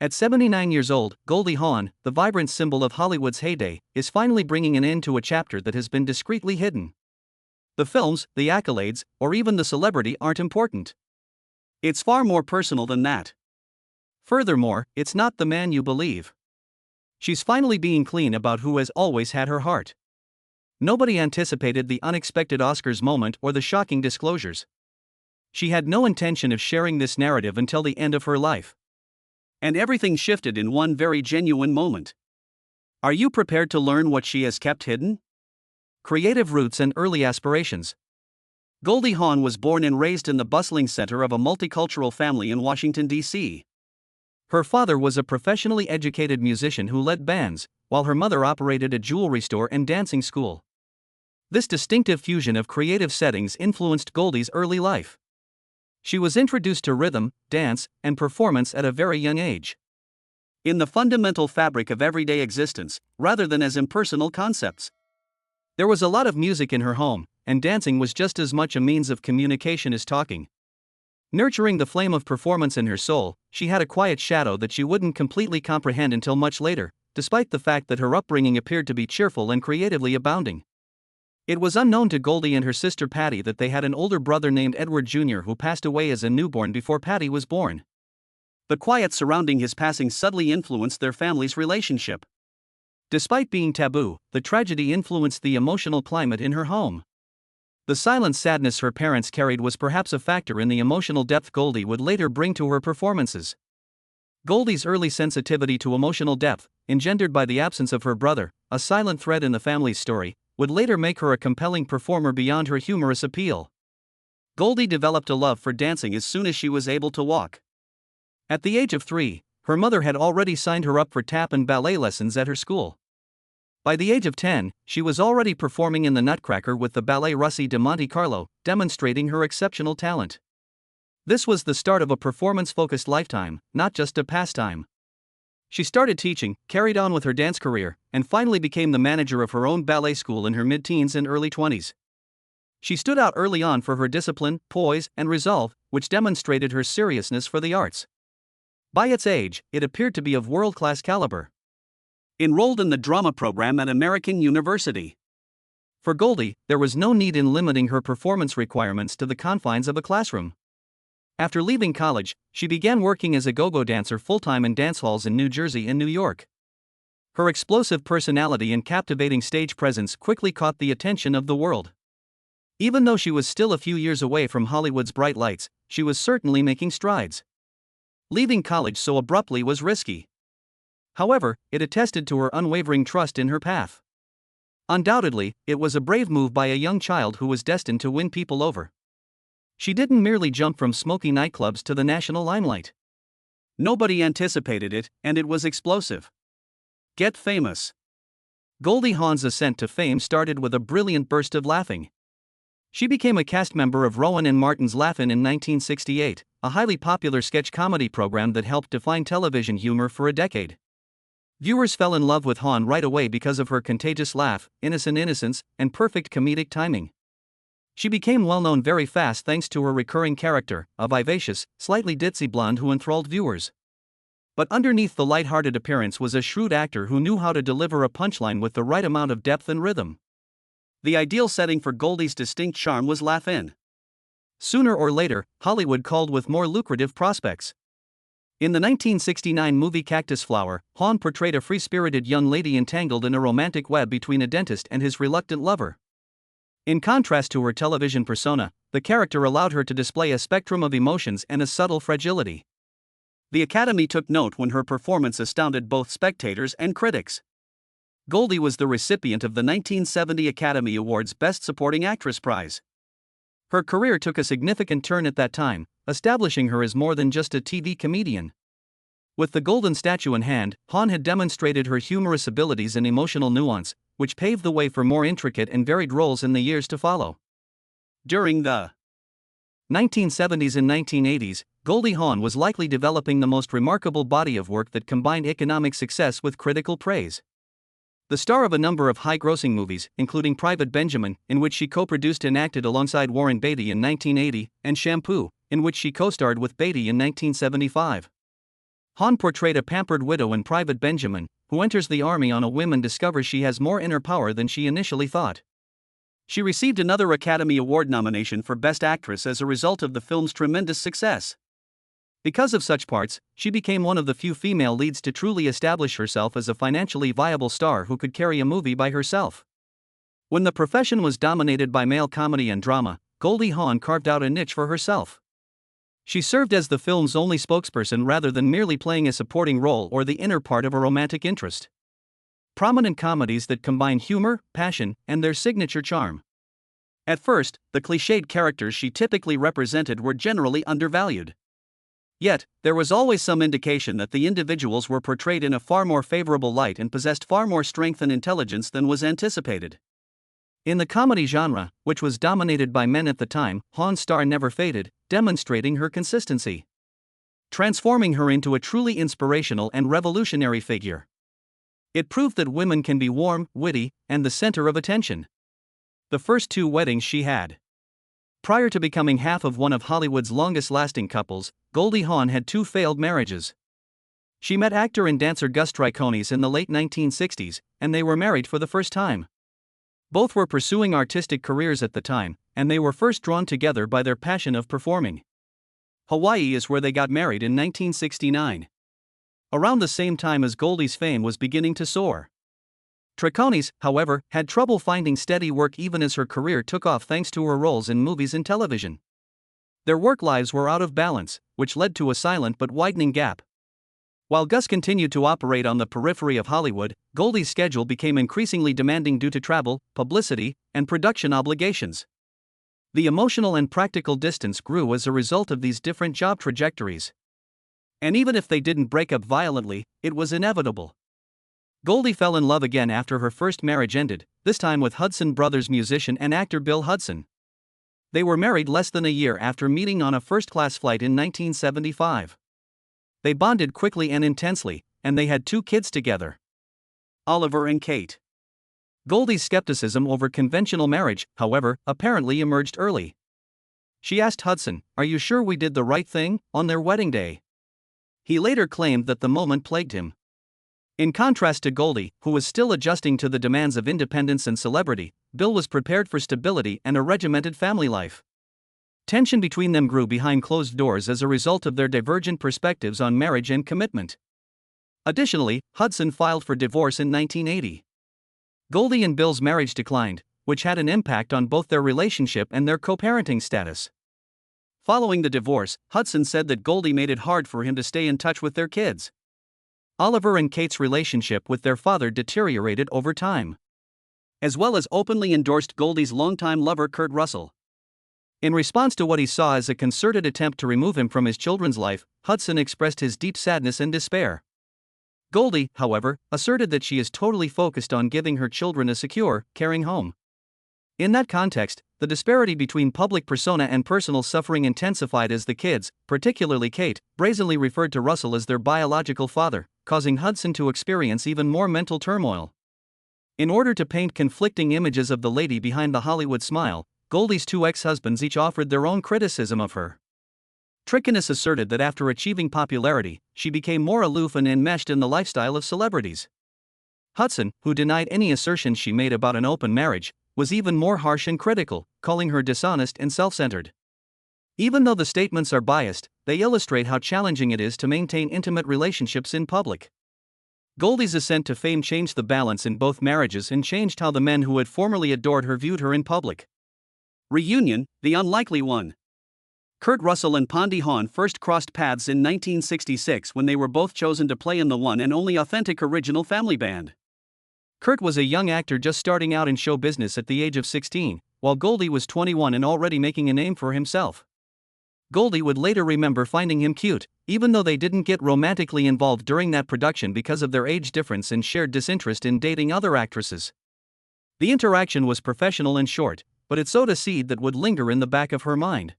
At 79 years old, Goldie Hawn, the vibrant symbol of Hollywood's heyday, is finally bringing an end to a chapter that has been discreetly hidden. The films, the accolades, or even the celebrity aren't important. It's far more personal than that. Furthermore, it's not the man you believe. She's finally being clean about who has always had her heart. Nobody anticipated the unexpected Oscars moment or the shocking disclosures. She had no intention of sharing this narrative until the end of her life. And everything shifted in one very genuine moment. Are you prepared to learn what she has kept hidden? Creative roots and early aspirations. Goldie Hawn was born and raised in the bustling center of a multicultural family in Washington, D.C. Her father was a professionally educated musician who led bands, while her mother operated a jewelry store and dancing school. This distinctive fusion of creative settings influenced Goldie's early life. She was introduced to rhythm, dance, and performance at a very young age. In the fundamental fabric of everyday existence, rather than as impersonal concepts. There was a lot of music in her home, and dancing was just as much a means of communication as talking. Nurturing the flame of performance in her soul, she had a quiet shadow that she wouldn't completely comprehend until much later, despite the fact that her upbringing appeared to be cheerful and creatively abounding. It was unknown to Goldie and her sister Patty that they had an older brother named Edward Jr. who passed away as a newborn before Patty was born. The quiet surrounding his passing subtly influenced their family's relationship. Despite being taboo, the tragedy influenced the emotional climate in her home. The silent sadness her parents carried was perhaps a factor in the emotional depth Goldie would later bring to her performances. Goldie's early sensitivity to emotional depth, engendered by the absence of her brother, a silent thread in the family's story, would later make her a compelling performer beyond her humorous appeal. Goldie developed a love for dancing as soon as she was able to walk. At the age of 3, her mother had already signed her up for tap and ballet lessons at her school. By the age of 10, she was already performing in the Nutcracker with the Ballet Russi de Monte Carlo, demonstrating her exceptional talent. This was the start of a performance-focused lifetime, not just a pastime. She started teaching, carried on with her dance career, and finally became the manager of her own ballet school in her mid-teens and early 20s. She stood out early on for her discipline, poise, and resolve, which demonstrated her seriousness for the arts. By its age, it appeared to be of world-class caliber. Enrolled in the drama program at American University. For Goldie, there was no need in limiting her performance requirements to the confines of a classroom. After leaving college, she began working as a go-go dancer full-time in dance halls in New Jersey and New York. Her explosive personality and captivating stage presence quickly caught the attention of the world. Even though she was still a few years away from Hollywood's bright lights, she was certainly making strides. Leaving college so abruptly was risky. However, it attested to her unwavering trust in her path. Undoubtedly, it was a brave move by a young child who was destined to win people over. She didn't merely jump from smoky nightclubs to the national limelight. Nobody anticipated it, and it was explosive. Get famous. Goldie Hawn's ascent to fame started with a brilliant burst of laughing. She became a cast member of Rowan and Martin's Laugh-In in 1968, a highly popular sketch comedy program that helped define television humor for a decade. Viewers fell in love with Hawn right away because of her contagious laugh, innocent innocence, and perfect comedic timing. She became well-known very fast thanks to her recurring character, a vivacious, slightly ditzy blonde who enthralled viewers. But underneath the light-hearted appearance was a shrewd actor who knew how to deliver a punchline with the right amount of depth and rhythm. The ideal setting for Goldie's distinct charm was Laugh-In. Sooner or later, Hollywood called with more lucrative prospects. In the 1969 movie Cactus Flower, Hawn portrayed a free-spirited young lady entangled in a romantic web between a dentist and his reluctant lover. In contrast to her television persona, the character allowed her to display a spectrum of emotions and a subtle fragility. The Academy took note when her performance astounded both spectators and critics. Goldie was the recipient of the 1970 Academy Awards Best Supporting Actress prize. Her career took a significant turn at that time, establishing her as more than just a TV comedian. With the golden statue in hand, Hawn had demonstrated her humorous abilities and emotional nuance, which paved the way for more intricate and varied roles in the years to follow. During the 1970s and 1980s, Goldie Hawn was likely developing the most remarkable body of work that combined economic success with critical praise. The star of a number of high-grossing movies, including Private Benjamin, in which she co-produced and acted alongside Warren Beatty in 1980, and Shampoo, in which she co-starred with Beatty in 1975. Hawn portrayed a pampered widow in Private Benjamin, who enters the army on a whim and discovers she has more inner power than she initially thought. She received another Academy Award nomination for Best Actress as a result of the film's tremendous success. Because of such parts, she became one of the few female leads to truly establish herself as a financially viable star who could carry a movie by herself. When the profession was dominated by male comedy and drama, Goldie Hawn carved out a niche for herself. She served as the film's only spokesperson rather than merely playing a supporting role or the inner part of a romantic interest. Prominent comedies that combine humor, passion, and their signature charm. At first, the cliched characters she typically represented were generally undervalued. Yet, there was always some indication that the individuals were portrayed in a far more favorable light and possessed far more strength and intelligence than was anticipated. In the comedy genre, which was dominated by men at the time, Hawn's star never faded, demonstrating her consistency, transforming her into a truly inspirational and revolutionary figure. It proved that women can be warm, witty, and the center of attention. The first 2 weddings she had. Prior to becoming half of one of Hollywood's longest-lasting couples, Goldie Hawn had 2 failed marriages. She met actor and dancer Gus Triconis in the late 1960s, and they were married for the first time. Both were pursuing artistic careers at the time, and they were first drawn together by their passion of performing. Hawaii is where they got married in 1969. Around the same time as Goldie's fame was beginning to soar. Triconis, however, had trouble finding steady work even as her career took off thanks to her roles in movies and television. Their work lives were out of balance, which led to a silent but widening gap. While Gus continued to operate on the periphery of Hollywood, Goldie's schedule became increasingly demanding due to travel, publicity, and production obligations. The emotional and practical distance grew as a result of these different job trajectories. And even if they didn't break up violently, it was inevitable. Goldie fell in love again after her first marriage ended, this time with Hudson Brothers musician and actor Bill Hudson. They were married less than a year after meeting on a first-class flight in 1975. They bonded quickly and intensely, and they had 2 kids together. Oliver and Kate. Goldie's skepticism over conventional marriage, however, apparently emerged early. She asked Hudson, "Are you sure we did the right thing?" on their wedding day. He later claimed that the moment plagued him. In contrast to Goldie, who was still adjusting to the demands of independence and celebrity, Bill was prepared for stability and a regimented family life. Tension between them grew behind closed doors as a result of their divergent perspectives on marriage and commitment. Additionally, Hudson filed for divorce in 1980. Goldie and Bill's marriage declined, which had an impact on both their relationship and their co-parenting status. Following the divorce, Hudson said that Goldie made it hard for him to stay in touch with their kids. Oliver and Kate's relationship with their father deteriorated over time, as well as openly endorsed Goldie's longtime lover Kurt Russell. In response to what he saw as a concerted attempt to remove him from his children's life, Hudson expressed his deep sadness and despair. Goldie, however, asserted that she is totally focused on giving her children a secure, caring home. In that context, the disparity between public persona and personal suffering intensified as the kids, particularly Kate, brazenly referred to Russell as their biological father, causing Hudson to experience even more mental turmoil. In order to paint conflicting images of the lady behind the Hollywood smile, Goldie's 2 ex-husbands each offered their own criticism of her. Triconis asserted that after achieving popularity, she became more aloof and enmeshed in the lifestyle of celebrities. Hudson, who denied any assertions she made about an open marriage, was even more harsh and critical, calling her dishonest and self-centered. Even though the statements are biased, they illustrate how challenging it is to maintain intimate relationships in public. Goldie's ascent to fame changed the balance in both marriages and changed how the men who had formerly adored her viewed her in public. Reunion, the unlikely one. Kurt Russell and Goldie Hawn first crossed paths in 1966 when they were both chosen to play in the one and only authentic original Family Band. Kurt was a young actor just starting out in show business at the age of 16, while Goldie was 21 and already making a name for himself. Goldie would later remember finding him cute, even though they didn't get romantically involved during that production because of their age difference and shared disinterest in dating other actresses. The interaction was professional and short, but it sowed a seed that would linger in the back of her mind.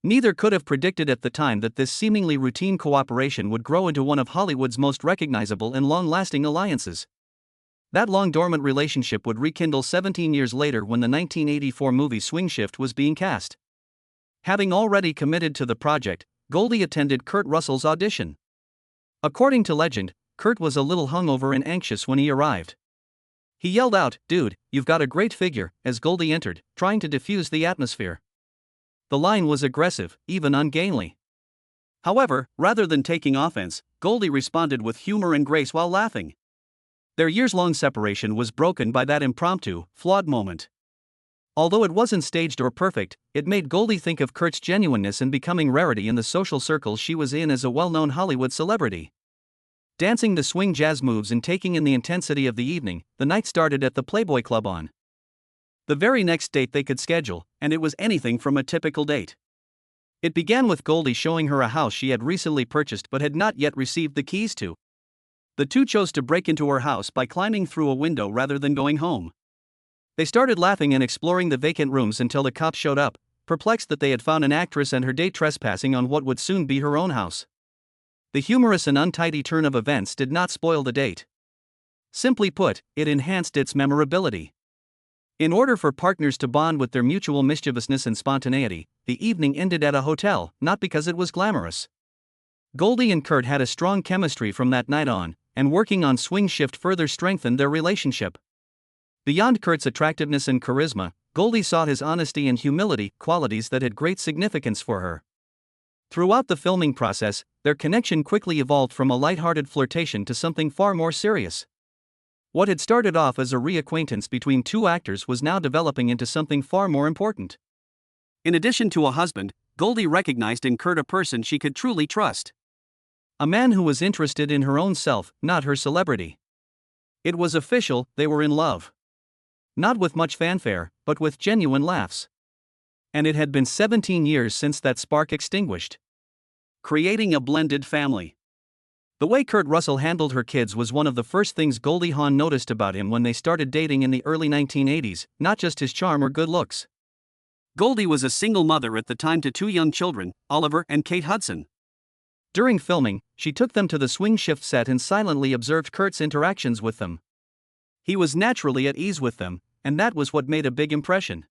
Neither could have predicted at the time that this seemingly routine cooperation would grow into one of Hollywood's most recognizable and long-lasting alliances. That long-dormant relationship would rekindle 17 years later when the 1984 movie Swing Shift was being cast. Having already committed to the project, Goldie attended Kurt Russell's audition. According to legend, Kurt was a little hungover and anxious when he arrived. He yelled out, "Dude, you've got a great figure," as Goldie entered, trying to diffuse the atmosphere. The line was aggressive, even ungainly. However, rather than taking offense, Goldie responded with humor and grace while laughing. Their years-long separation was broken by that impromptu, flawed moment. Although it wasn't staged or perfect, it made Goldie think of Kurt's genuineness and becoming rarity in the social circles she was in as a well-known Hollywood celebrity. Dancing the swing jazz moves and taking in the intensity of the evening, the night started at the Playboy Club on the very next date they could schedule, and it was anything from a typical date. It began with Goldie showing her a house she had recently purchased but had not yet received the keys to. The two chose to break into her house by climbing through a window rather than going home. They started laughing and exploring the vacant rooms until the cops showed up, perplexed that they had found an actress and her date trespassing on what would soon be her own house. The humorous and untidy turn of events did not spoil the date. Simply put, it enhanced its memorability. In order for partners to bond with their mutual mischievousness and spontaneity, the evening ended at a hotel, not because it was glamorous. Goldie and Kurt had a strong chemistry from that night on, and working on Swing Shift further strengthened their relationship. Beyond Kurt's attractiveness and charisma, Goldie saw his honesty and humility, qualities that had great significance for her. Throughout the filming process, their connection quickly evolved from a light-hearted flirtation to something far more serious. What had started off as a reacquaintance between two actors was now developing into something far more important. In addition to a husband, Goldie recognized in Kurt a person she could truly trust. A man who was interested in her own self, not her celebrity. It was official, they were in love. Not with much fanfare, but with genuine laughs. And it had been 17 years since that spark extinguished. Creating a blended family. The way Kurt Russell handled her kids was one of the first things Goldie Hawn noticed about him when they started dating in the early 1980s, not just his charm or good looks. Goldie was a single mother at the time to two young children, Oliver and Kate Hudson. During filming, she took them to the Swing Shift set and silently observed Kurt's interactions with them. He was naturally at ease with them, and that was what made a big impression.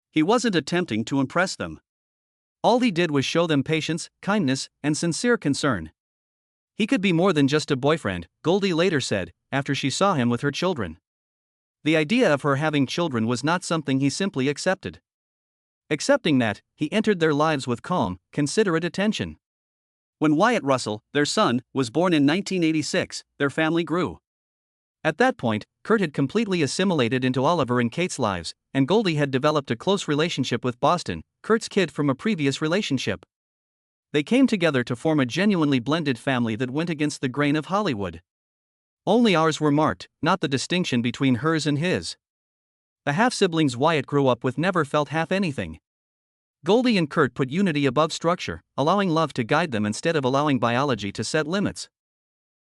He wasn't attempting to impress them. All he did was show them patience, kindness, and sincere concern. He could be more than just a boyfriend, Goldie later said, after she saw him with her children. The idea of her having children was not something he simply accepted. Accepting that, he entered their lives with calm, considerate attention. When Wyatt Russell, their son, was born in 1986, their family grew. At that point, Kurt had completely assimilated into Oliver and Kate's lives, and Goldie had developed a close relationship with Boston, Kurt's kid from a previous relationship. They came together to form a genuinely blended family that went against the grain of Hollywood. Only ours were marked, not the distinction between hers and his. The half-siblings Wyatt grew up with never felt half anything. Goldie and Kurt put unity above structure, allowing love to guide them instead of allowing biology to set limits.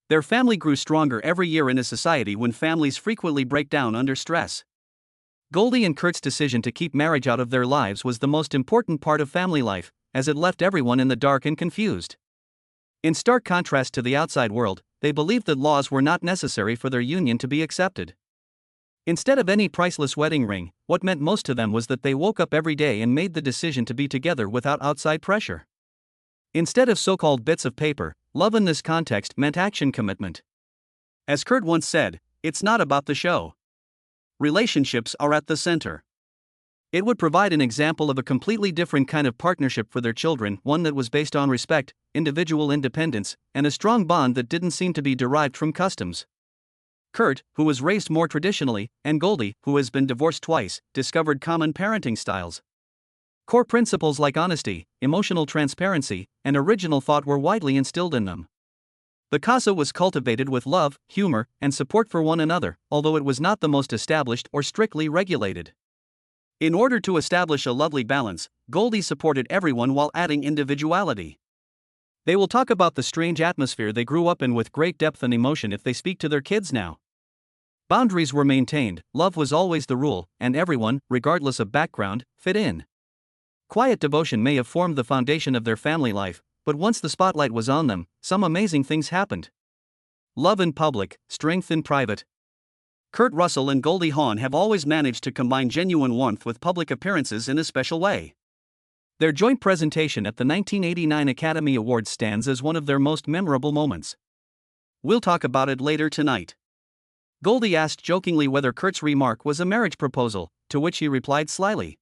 Their family grew stronger every year in a society when families frequently break down under stress. Goldie and Kurt's decision to keep marriage out of their lives was the most important part of family life, as it left everyone in the dark and confused. In stark contrast to the outside world, they believed that laws were not necessary for their union to be accepted. Instead of any priceless wedding ring, what meant most to them was that they woke up every day and made the decision to be together without outside pressure. Instead of so-called bits of paper, love in this context meant action commitment. As Kurt once said, "It's not about the show. Relationships are at the center." It would provide an example of a completely different kind of partnership for their children, one that was based on respect, individual independence, and a strong bond that didn't seem to be derived from customs. Kurt, who was raised more traditionally, and Goldie, who has been divorced twice, discovered common parenting styles. Core principles like honesty, emotional transparency, and original thought were widely instilled in them. The casa was cultivated with love, humor, and support for one another, although it was not the most established or strictly regulated. In order to establish a lovely balance, Goldie supported everyone while adding individuality. They will talk about the strange atmosphere they grew up in with great depth and emotion if they speak to their kids now. Boundaries were maintained, love was always the rule, and everyone, regardless of background, fit in. Quiet devotion may have formed the foundation of their family life, but once the spotlight was on them, some amazing things happened. Love in public, strength in private. Kurt Russell and Goldie Hawn have always managed to combine genuine warmth with public appearances in a special way. Their joint presentation at the 1989 Academy Awards stands as one of their most memorable moments. We'll talk about it later tonight. Goldie asked jokingly whether Kurt's remark was a marriage proposal, to which he replied slyly.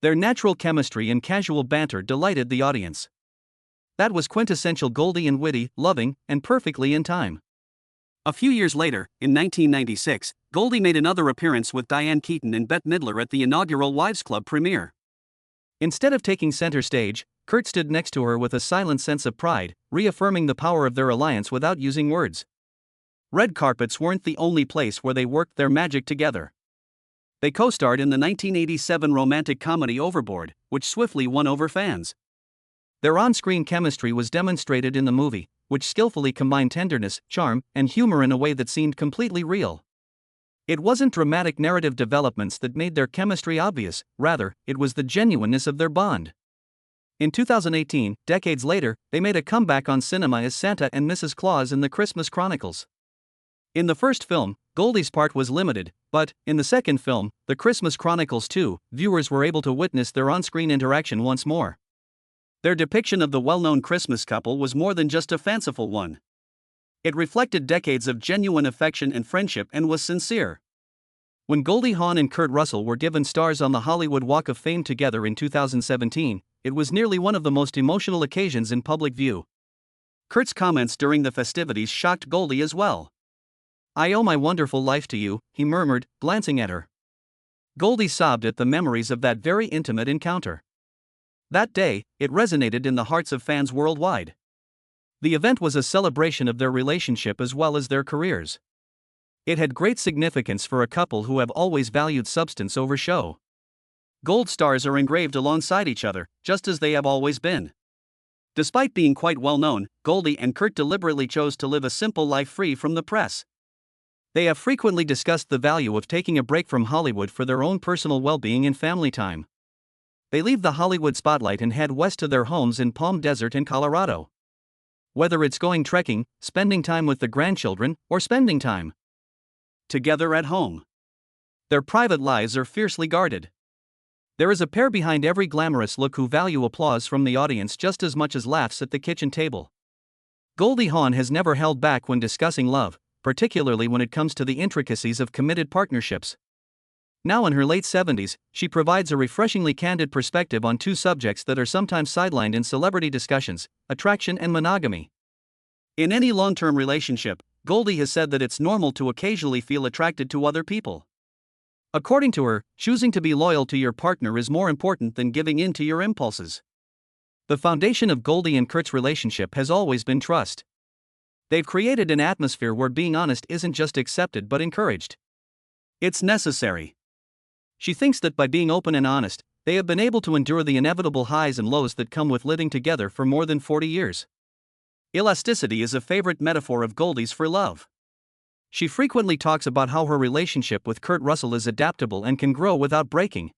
Their natural chemistry and casual banter delighted the audience. That was quintessential Goldie and witty, loving, and perfectly in time. A few years later, in 1996, Goldie made another appearance with Diane Keaton and Bette Midler at the inaugural Wives Club premiere. Instead of taking center stage, Kurt stood next to her with a silent sense of pride, reaffirming the power of their alliance without using words. Red carpets weren't the only place where they worked their magic together. They co-starred in the 1987 romantic comedy Overboard, which swiftly won over fans. Their on-screen chemistry was demonstrated in the movie, which skillfully combined tenderness, charm, and humor in a way that seemed completely real. It wasn't dramatic narrative developments that made their chemistry obvious, rather, it was the genuineness of their bond. In 2018, decades later, they made a comeback on cinema as Santa and Mrs. Claus in The Christmas Chronicles. In the first film, Goldie's part was limited, but, in the second film, The Christmas Chronicles 2, viewers were able to witness their on-screen interaction once more. Their depiction of the well-known Christmas couple was more than just a fanciful one. It reflected decades of genuine affection and friendship and was sincere. When Goldie Hawn and Kurt Russell were given stars on the Hollywood Walk of Fame together in 2017, it was nearly one of the most emotional occasions in public view. Kurt's comments during the festivities shocked Goldie as well. "I owe my wonderful life to you," he murmured, glancing at her. Goldie sobbed at the memories of that very intimate encounter. That day, it resonated in the hearts of fans worldwide. The event was a celebration of their relationship as well as their careers. It had great significance for a couple who have always valued substance over show. Gold stars are engraved alongside each other, just as they have always been. Despite being quite well known, Goldie and Kurt deliberately chose to live a simple life free from the press. They have frequently discussed the value of taking a break from Hollywood for their own personal well-being and family time. They leave the Hollywood spotlight and head west to their homes in Palm Desert and Colorado. Whether it's going trekking, spending time with the grandchildren, or spending time together at home, their private lives are fiercely guarded. There is a pair behind every glamorous look who value applause from the audience just as much as laughs at the kitchen table. Goldie Hawn has never held back when discussing love, particularly when it comes to the intricacies of committed partnerships. Now in her late 70s, she provides a refreshingly candid perspective on two subjects that are sometimes sidelined in celebrity discussions: attraction and monogamy. In any long-term relationship, Goldie has said that it's normal to occasionally feel attracted to other people. According to her, choosing to be loyal to your partner is more important than giving in to your impulses. The foundation of Goldie and Kurt's relationship has always been trust. They've created an atmosphere where being honest isn't just accepted but encouraged. It's necessary. She thinks that by being open and honest, they have been able to endure the inevitable highs and lows that come with living together for more than 40 years. Elasticity is a favorite metaphor of Goldie's for love. She frequently talks about how her relationship with Kurt Russell is adaptable and can grow without breaking.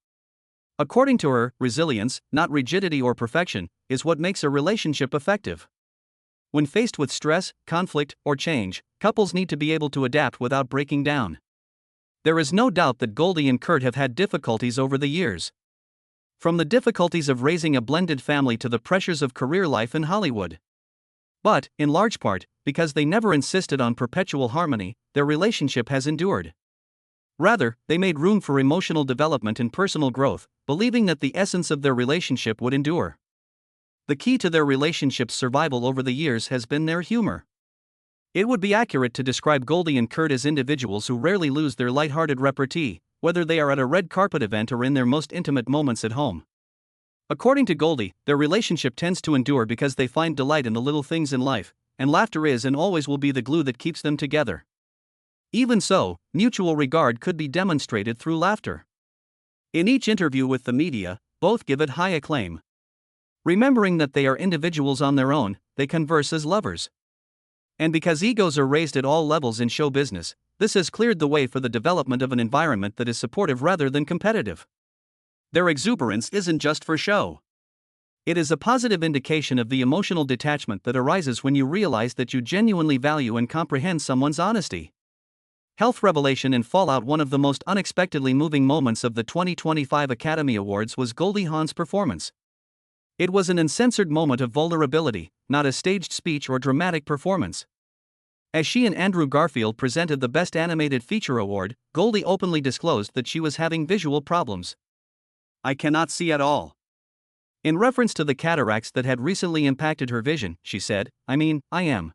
According to her, resilience, not rigidity or perfection, is what makes a relationship effective. When faced with stress, conflict, or change, couples need to be able to adapt without breaking down. There is no doubt that Goldie and Kurt have had difficulties over the years. From the difficulties of raising a blended family to the pressures of career life in Hollywood. But, in large part, because they never insisted on perpetual harmony, their relationship has endured. Rather, they made room for emotional development and personal growth, believing that the essence of their relationship would endure. The key to their relationship's survival over the years has been their humor. It would be accurate to describe Goldie and Kurt as individuals who rarely lose their lighthearted repartee, whether they are at a red carpet event or in their most intimate moments at home. According to Goldie, their relationship tends to endure because they find delight in the little things in life, and laughter is and always will be the glue that keeps them together. Even so, mutual regard could be demonstrated through laughter. In each interview with the media, both give it high acclaim. Remembering that they are individuals on their own, they converse as lovers. And because egos are raised at all levels in show business, this has cleared the way for the development of an environment that is supportive rather than competitive. Their exuberance isn't just for show. It is a positive indication of the emotional detachment that arises when you realize that you genuinely value and comprehend someone's honesty. Health revelation and fallout. One of the most unexpectedly moving moments of the 2025 Academy Awards was Goldie Hawn's performance. It was an uncensored moment of vulnerability, not a staged speech or dramatic performance. As she and Andrew Garfield presented the Best Animated Feature award, Goldie openly disclosed that she was having visual problems. "I cannot see at all." In reference to the cataracts that had recently impacted her vision, she said, I am."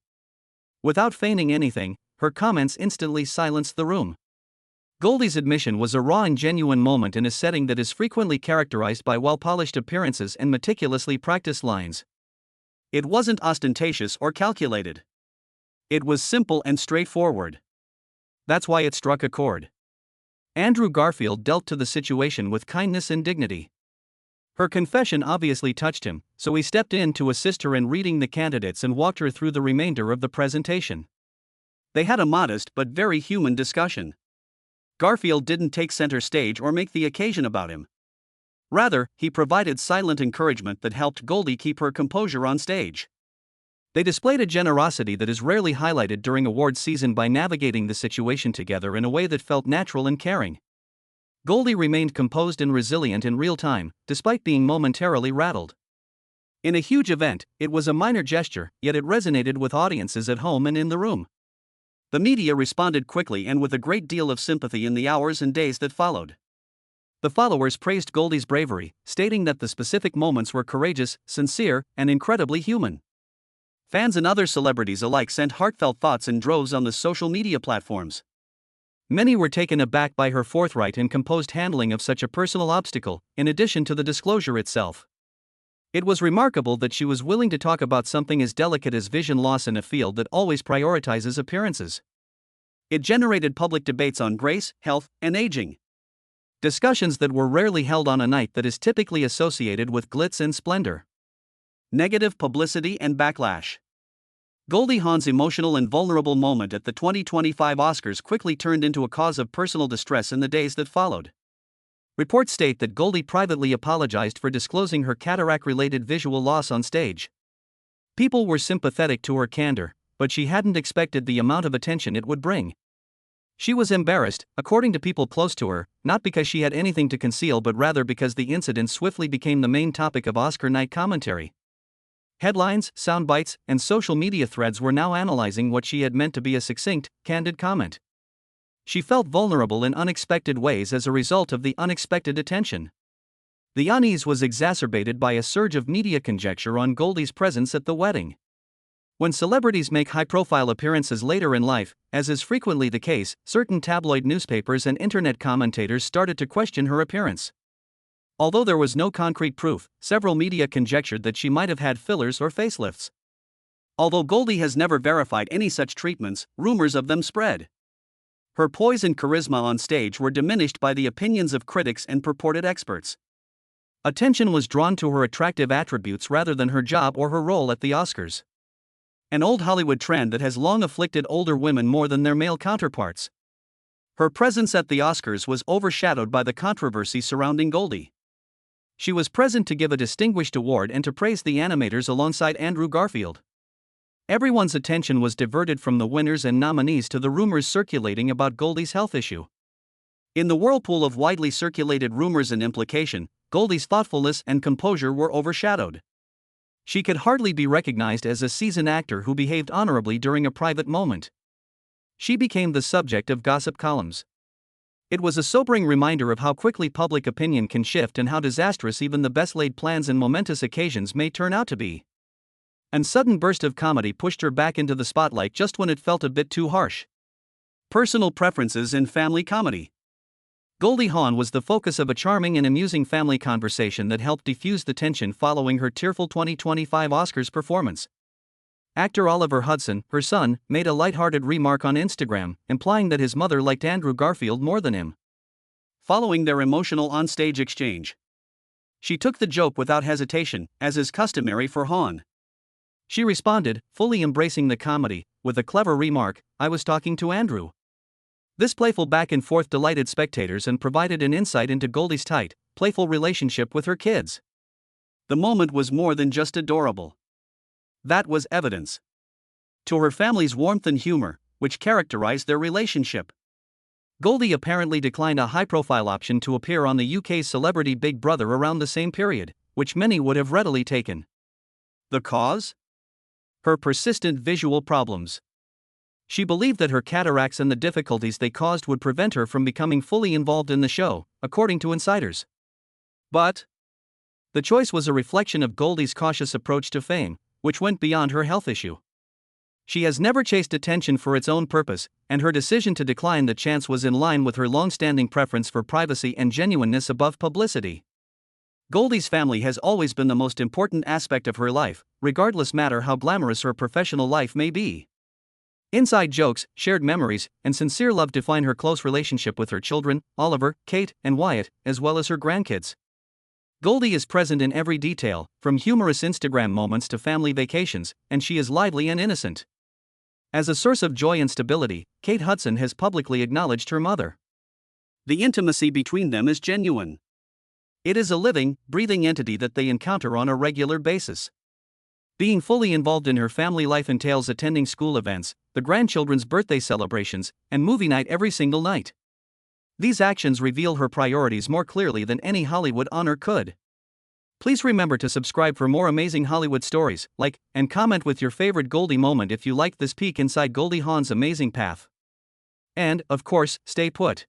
Without feigning anything, her comments instantly silenced the room. Goldie's admission was a raw and genuine moment in a setting that is frequently characterized by well-polished appearances and meticulously practiced lines. It wasn't ostentatious or calculated. It was simple and straightforward. That's why it struck a chord. Andrew Garfield dealt to the situation with kindness and dignity. Her confession obviously touched him, so he stepped in to assist her in reading the candidates and walked her through the remainder of the presentation. They had a modest but very human discussion. Garfield didn't take center stage or make the occasion about him. Rather, he provided silent encouragement that helped Goldie keep her composure on stage. They displayed a generosity that is rarely highlighted during awards season by navigating the situation together in a way that felt natural and caring. Goldie remained composed and resilient in real time, despite being momentarily rattled. In a huge event, it was a minor gesture, yet it resonated with audiences at home and in the room. The media responded quickly and with a great deal of sympathy in the hours and days that followed. The followers praised Goldie's bravery, stating that the specific moments were courageous, sincere, and incredibly human. Fans and other celebrities alike sent heartfelt thoughts in droves on the social media platforms. Many were taken aback by her forthright and composed handling of such a personal obstacle, in addition to the disclosure itself. It was remarkable that she was willing to talk about something as delicate as vision loss in a field that always prioritizes appearances. It generated public debates on grace, health, and aging. Discussions that were rarely held on a night that is typically associated with glitz and splendor. Negative publicity and backlash. Goldie Hawn's emotional and vulnerable moment at the 2025 Oscars quickly turned into a cause of personal distress in the days that followed. Reports state that Goldie privately apologized for disclosing her cataract-related visual loss on stage. People were sympathetic to her candor, but she hadn't expected the amount of attention it would bring. She was embarrassed, according to people close to her, not because she had anything to conceal but rather because the incident swiftly became the main topic of Oscar night commentary. Headlines, soundbites, and social media threads were now analyzing what she had meant to be a succinct, candid comment. She felt vulnerable in unexpected ways as a result of the unexpected attention. The unease was exacerbated by a surge of media conjecture on Goldie's presence at the wedding. When celebrities make high-profile appearances later in life, as is frequently the case, certain tabloid newspapers and internet commentators started to question her appearance. Although there was no concrete proof, several media conjectured that she might have had fillers or facelifts. Although Goldie has never verified any such treatments, rumors of them spread. Her poise and charisma on stage were diminished by the opinions of critics and purported experts. Attention was drawn to her attractive attributes rather than her job or her role at the Oscars. An old Hollywood trend that has long afflicted older women more than their male counterparts. Her presence at the Oscars was overshadowed by the controversy surrounding Goldie. She was present to give a distinguished award and to praise the animators alongside Andrew Garfield. Everyone's attention was diverted from the winners and nominees to the rumors circulating about Goldie's health issue. In the whirlpool of widely circulated rumors and implication, Goldie's thoughtfulness and composure were overshadowed. She could hardly be recognized as a seasoned actor who behaved honorably during a private moment. She became the subject of gossip columns. It was a sobering reminder of how quickly public opinion can shift and how disastrous even the best-laid plans and momentous occasions may turn out to be. A sudden burst of comedy pushed her back into the spotlight just when it felt a bit too harsh. Personal preferences in family comedy. Goldie Hawn was the focus of a charming and amusing family conversation that helped diffuse the tension following her tearful 2025 Oscars performance. Actor Oliver Hudson, her son, made a lighthearted remark on Instagram, implying that his mother liked Andrew Garfield more than him. Following their emotional on-stage exchange, she took the joke without hesitation, as is customary for Hawn. She responded, fully embracing the comedy, with a clever remark, "I was talking to Andrew." This playful back-and-forth delighted spectators and provided an insight into Goldie's tight, playful relationship with her kids. The moment was more than just adorable. That was evidence to her family's warmth and humor, which characterized their relationship. Goldie apparently declined a high-profile option to appear on the UK's Celebrity Big Brother around the same period, which many would have readily taken. The cause? Her persistent visual problems. She believed that her cataracts and the difficulties they caused would prevent her from becoming fully involved in the show, according to insiders. But the choice was a reflection of Goldie's cautious approach to fame, which went beyond her health issue. She has never chased attention for its own purpose, and her decision to decline the chance was in line with her long-standing preference for privacy and genuineness above publicity. Goldie's family has always been the most important aspect of her life, regardless matter how glamorous her professional life may be. Inside jokes, shared memories, and sincere love define her close relationship with her children, Oliver, Kate, and Wyatt, as well as her grandkids. Goldie is present in every detail, from humorous Instagram moments to family vacations, and she is lively and innocent. As a source of joy and stability, Kate Hudson has publicly acknowledged her mother. The intimacy between them is genuine. It is a living, breathing entity that they encounter on a regular basis. Being fully involved in her family life entails attending school events, the grandchildren's birthday celebrations, and movie night every single night. These actions reveal her priorities more clearly than any Hollywood honor could. Please remember to subscribe for more amazing Hollywood stories, like, and comment with your favorite Goldie moment if you liked this peek inside Goldie Hawn's amazing path. And, of course, stay put.